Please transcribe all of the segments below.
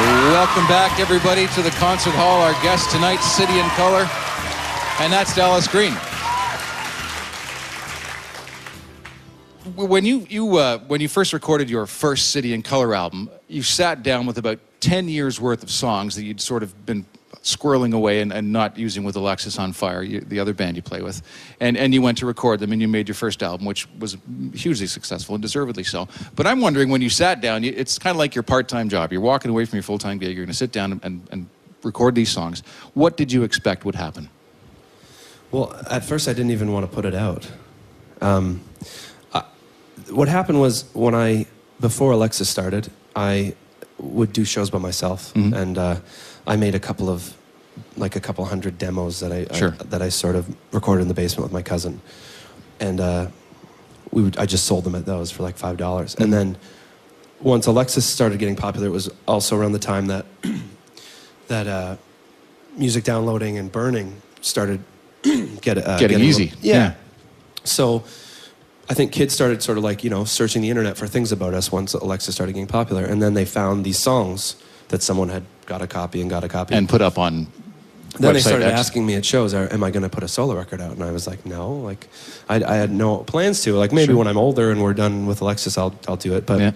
Welcome back, everybody, to the concert hall. Our guest tonight, City in Color, and that's Dallas Green. When you first recorded your first City in Color album, you sat down with about 10 years worth of songs that you'd sort of been squirreling away and not using with Alexis on Fire, the other band you play with, and you went to record them and you made your first album, which was hugely successful and deservedly so. But I'm wondering, when you sat down, it's kind of like your part-time job. You're walking away from your full-time gig, you're going to sit down and record these songs. What did you expect would happen? Well, at first I didn't even want to put it out. What happened was, before Alexis started, I would do shows by myself, and I made a couple hundred demos that I sort of recorded in the basement with my cousin, and I just sold them at those for like $5. And then once Alexis started getting popular, it was also around the time that music downloading and burning started getting easy. Yeah. So I think kids started sort of like, searching the internet for things about us once Alexis started getting popular, and then they found these songs that someone had got a copy and put up on. Then they started asking me at shows, am I going to put a solo record out? And I was like, no, like I had no plans to. Like maybe when I'm older and we're done with Alexis, I'll do it. But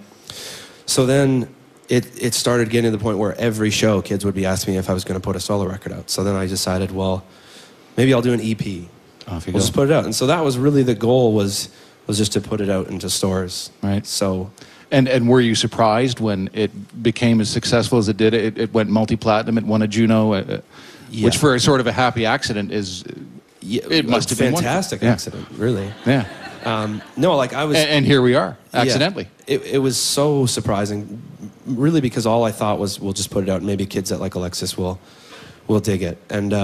so then it started getting to the point where every show kids would be asking me if I was going to put a solo record out. So then I decided, well, maybe I'll do an EP. We'll just put it out. And so that was really the goal, was just to put it out into stores. Right. So. And were you surprised when it became as successful as it did? It went multi-platinum, it won a Juno, which for a sort of a happy accident is, it must have been a fantastic accident, really. Yeah. No, like I was... And here we are, accidentally. Yeah, it was so surprising, really, because all I thought was, we'll just put it out and maybe kids that like Alexis will dig it. And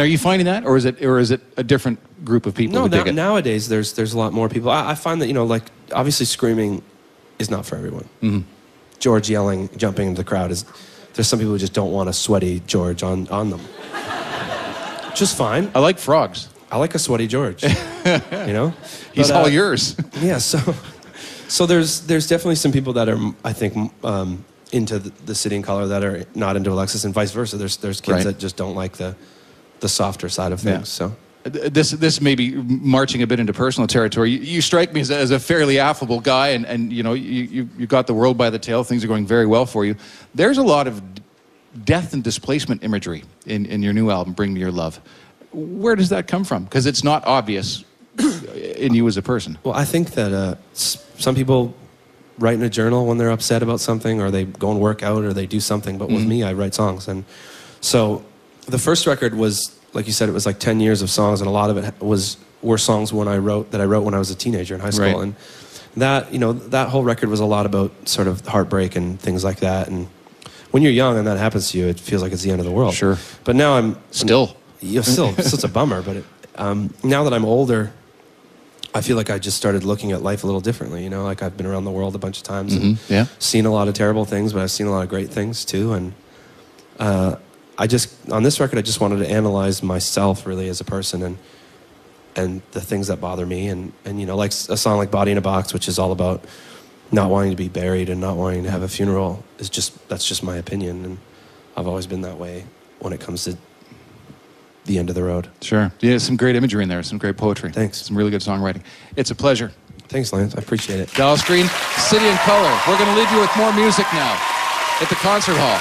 are you finding that, or is it a different group of people who dig it? Nowadays there's a lot more people. I find that, like, obviously screaming is not for everyone. George yelling, jumping into the crowd there's some people who just don't want a sweaty George on them. Just fine. I like frogs. I like a sweaty George. He's all yours. Yeah. So there's definitely some people that are, I think, into the City in Color that are not into Alexis, and vice versa. There's kids that just don't like the softer side of things. So this may be marching a bit into personal territory. You strike me as a fairly affable guy, and you got the world by the tail. Things are going very well for you. There's a lot of death and displacement imagery in your new album, Bring Me Your Love. Where does that come from? Because it's not obvious in you as a person. Well, I think that some people write in a journal when they're upset about something, or they go and work out, or they do something. But with me, I write songs. And so the first record was, like you said, it was like 10 years of songs, and a lot of it were songs that I wrote when I was a teenager in high school. And that, that whole record was a lot about sort of heartbreak and things like that. And when you're young and that happens to you, it feels like it's the end of the world. Sure. But now I'm still it's a bummer. But now that I'm older, I feel like I just started looking at life a little differently. Like I've been around the world a bunch of times and seen a lot of terrible things, but I've seen a lot of great things too. And on this record, I just wanted to analyze myself really as a person and the things that bother me. And like a song like Body in a Box, which is all about not wanting to be buried and not wanting to have a funeral, that's just my opinion. And I've always been that way when it comes to the end of the road. Sure. Yeah, some great imagery in there, some great poetry. Thanks. Some really good songwriting. It's a pleasure. Thanks, Lance. I appreciate it. Dallas Green, City in Color. We're going to leave you with more music now at the concert hall.